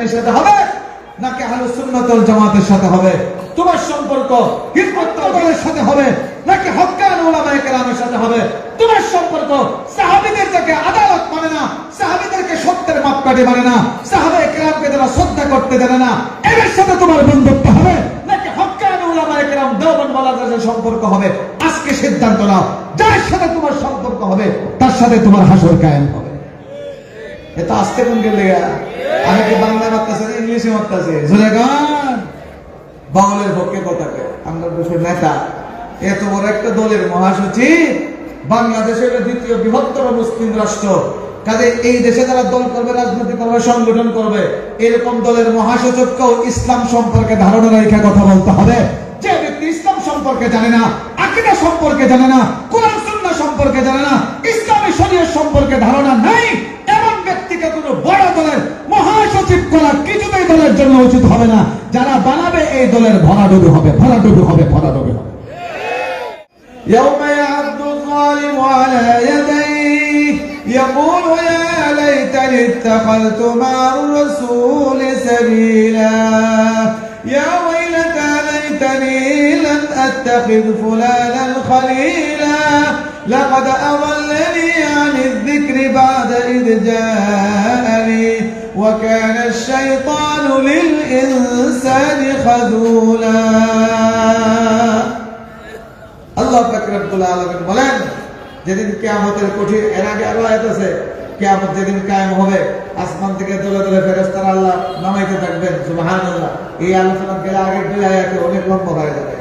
ইসলামীর সাথে হবে নাকি আহলুস সুন্নাত ওয়াল জামাতের সাথে হবে? তোমার সম্পর্ক হিজবুত তাওহীদের সাথে হবে নাকি হক্কানি উলামায়ে কেরামের সাথে হবে? তোমার সম্পর্ক সাহাবীদের থেকে আদালত মানে না, সাহাবীদেরকে সত্যের মাপকাঠি মানে না, সাহাবায়ে কেরামকে যারা শ্রদ্ধা করতে জানে না, এদের সাথে তোমার বন্ধুত্ব হবে নাকি হক্কানি উলামায়ে কেরাম দেওবন্দ ওয়ালাদের সাথে সম্পর্ক হবে? আজকে সিদ্ধান্ত নাও, যার সাথে তোমার সম্পর্ক হবে তার সাথে তোমার হাসর কায়েম হবে। এটা আজকে কোন গেলে আমি কি বাংলা মারতেছে না ইংলিশে মারতেছে? জোরে গান বাউলের পক্ষে কথাকে আমরা দেশের নেতা, এত বড় একটা দলের মহাসচিব, বাংলাদেশের দ্বিতীয় বৃহত্তর মুসলিম রাষ্ট্র, কাজে এই দেশে যারা দল করবে, রাজনীতি করবে, সংগঠন করবে, এরকম দলের মহাসচিবকেও ইসলাম সম্পর্কে ধারণা রেখে কথা বলতে হবে। যে ব্যক্তি ইসলাম সম্পর্কে জানে না, আকীদা সম্পর্কে জানে না, কোরআন সুন্নাহ সম্পর্কে জানে না, ইসলামী শরীয়ত সম্পর্কে ধারণা নাই, এমন ব্যক্তিকে কোনো বড় দলের মহাসচিব করা কিছুতেই দলের জন্য উচিত হবে না। যারা বানাবে এই দলের ভরাডুবি হবে, ভরাডুবি হবে, ভরাডুবি হবে। يوم يعض الظالم على يديه يقول يا ليتني اتخذت مع الرسول سبيلا يا ويلتى ليتني لم اتخذ فلانا خليلا لقد اضلني عن الذكر بعد اذ جاءني وكان الشيطان للانسان خذولا আল্লাহ পাক রব্বুল আলামিন বলেন, যেদিন কিয়ামতের কঠিন, এর আগে আরো আয়াত আছে, কিয়ামত যেদিন কায়েম হবে, আসমান থেকে দলে দলে ফেরেশতারা আল্লাহ নামাইতে থাকবেন, সুবহানাল্লাহ। এই আলোচনা গেলে আগের দুই আয়াতে অনেক লম্বা হয়ে যাবে।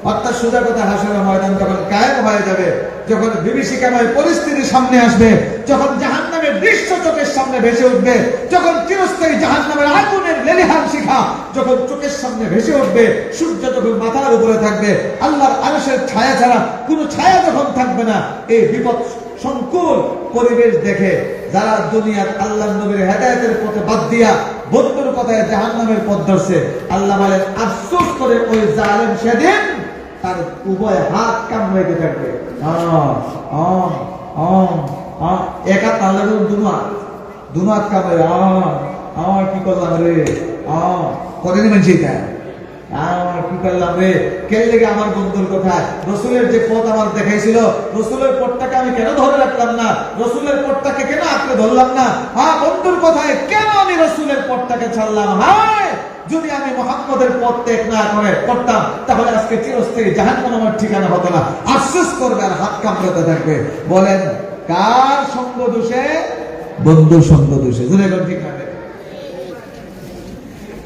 অর্থাৎ সোজা কথা, হাসরের ময়দান যখন কায়েম হয়ে যাবে, যখন বিভীষিকাময় পরিস্থিতি সামনে আসবে, যখন জাহান্নামের দৃশ্য চোখের সামনে ভেসে উঠবে, যখন চিরস্থায়ী জাহান্নামের আগুনের লেলিহান শিখা যখন চোখের সামনে ভেসে উঠবে, সূর্য যখন মাথার উপরে থাকবে, আল্লাহর আরশের ছায়া ছাড়া কোনো ছায়া যখন থাকবে না, এই বিপদ সংকুল পরিবেশ দেখে যারা দুনিয়ার আল্লাহর নবীর হেদায়েতের পথে বাদ দিয়া বন্ধুর কথায় জাহান্নামের পথ ধরছে, আল্লাহ বলেন আফসোস করে ওই জালেম সেদিন তার উভয় হাত কামড়াইতে থাকবে। এক হাত আল্লাহ দুনো হাত কামড়ে, আমার কি করলাম রে, করেনি মানুষ এটা, আমার কি করলাম রে, কে লেগে আমার বন্ধুর কথায় রসুলের যে পথ আমার দেখাইছিল, রসুলের পথটাকে আমি কেন ধরে রাখলাম না, রসুলের পথটাকে কেন আঁকড়ে ধরলাম না, বন্ধুর কথায় কেন আমি রসুলের পথটাকে ছাড়লাম, যদি আমি মুহাম্মদের পথ ত্যাগ না করে করতাম তাহলে আজকে চিরস্থায়ী জাহান্নাম আমার ঠিকানা হতো না। আফসোস করবে আর হাত কামড়াতে থাকবে। বলেন কার সঙ্গ দোষে? বন্ধুর সঙ্গ দোষে। জোরে বলেন ঠিক না?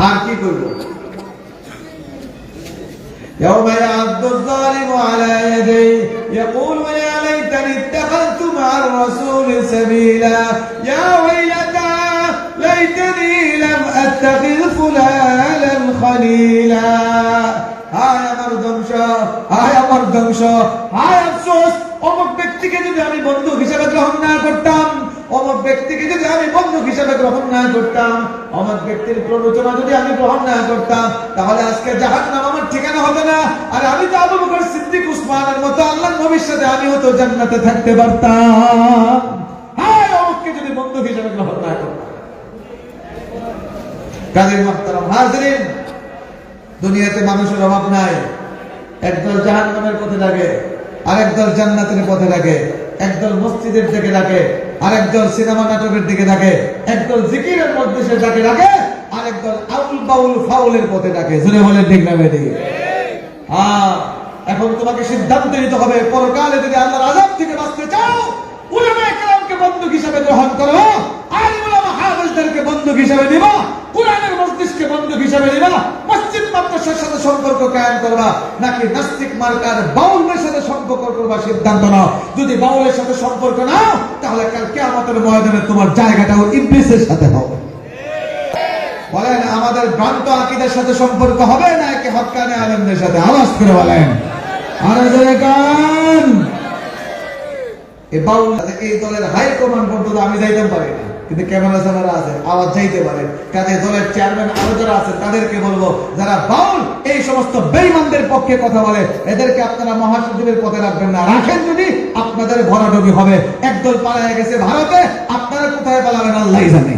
আর কি করব? يوم يعض الظالم على يديه يقول يا ليتني اتخذت مع الرسول سبيلا يا ويلتى ليتني لم اتخذ فلانا خليلا হায় আমার ধ্বংস, হায় আমার ধ্বংস, হায় আফসোস, অমুক ব্যক্তিকে যদি আমি বন্ধু হিসেবে গ্রহণ না করতাম, অমুক ব্যক্তিকে যদি আমি বন্ধু হিসেবে গ্রহণ না করতাম, অমুক ব্যক্তির প্ররোচনা যদি আমি গ্রহণ না করতাম, তাহলে আজকে জাহান্নাম আমার ঠিকানা হবে না। আর আমি তো আবু বকর সিদ্দিক উসমানের মতো আল্লাহর নবীর সাথে আমিও তো জান্নাতে থাকতে পারতাম। হায় অমুককে যদি বন্ধু হিসেবে গ্রহণ না করতাম। কাজী মুহতারাম হাজিরিন, দুনিয়াতে মানুষের অভাব নাই। একদল জাহান্নামের পথে লাগে, আরেকদল জান্নাতের পথে লাগে, একদল মসজিদের দিকে ডাকে, আরেকদল সিনেমা নাটকের দিকে ডাকে, একদল জিকিরের মজলিসে ডাকে ডাকে, আরেকদল আউল বাউল ফাউলের পথে ডাকে। জোরে বলেন ঠিক না বেঠিক? এখন তোমাকে সিদ্ধান্ত নিতে হবে, পরকালে যদি আল্লাহর আযাব থেকে বাঁচতে চাও, উলামায়ে কেরামকে বন্ধু হিসেবে গ্রহণ করো, আলিম উলামা হাফেজদেরকে বন্ধু হিসেবে নিবা, কোরআনের মজলিসকে বন্ধু হিসেবে নিবা, মসজিদ মাদ্রাসার সাথে সম্পর্ক কায়েম করবা নাকি নাস্তিক মার্কার বাউলের সাথে সম্পর্ক করবা, সিদ্ধান্ত নাও। যদি বাউলের সাথে সম্পর্ক নাও তাহলে কাল কিয়ামতের ময়দানে তোমার জায়গাটাও ইবলিসের সাথে হবে। বলেন আমাদের ভ্রান্ত আকীদার সাথে সম্পর্ক হবে নাকি হক্কানি আলেমদের সাথে? আওয়াজ করে বলেন। আরে জোরে গান। এই বাউল এই দলের হাই কমান্ড পর্যন্ত আমি যাইতে পারি না, কিন্তু ক্যামেরা যারা আছে আওয়াজ যাইতে পারে। কাজে দলের চেয়ারম্যান আরো যারা আছে তাদেরকে বলবো, যারা বাউল এই সমস্ত বেঈমানদের পক্ষে কথা বলে এদেরকে আপনারা মহাসচিবের পথে রাখবেন না। রাখেন যদি আপনাদের ভরাডুবি হবে। একদল পালায় গেছে ভারতে, আপনারা কোথায় পালাবেন আল্লাহই জানে।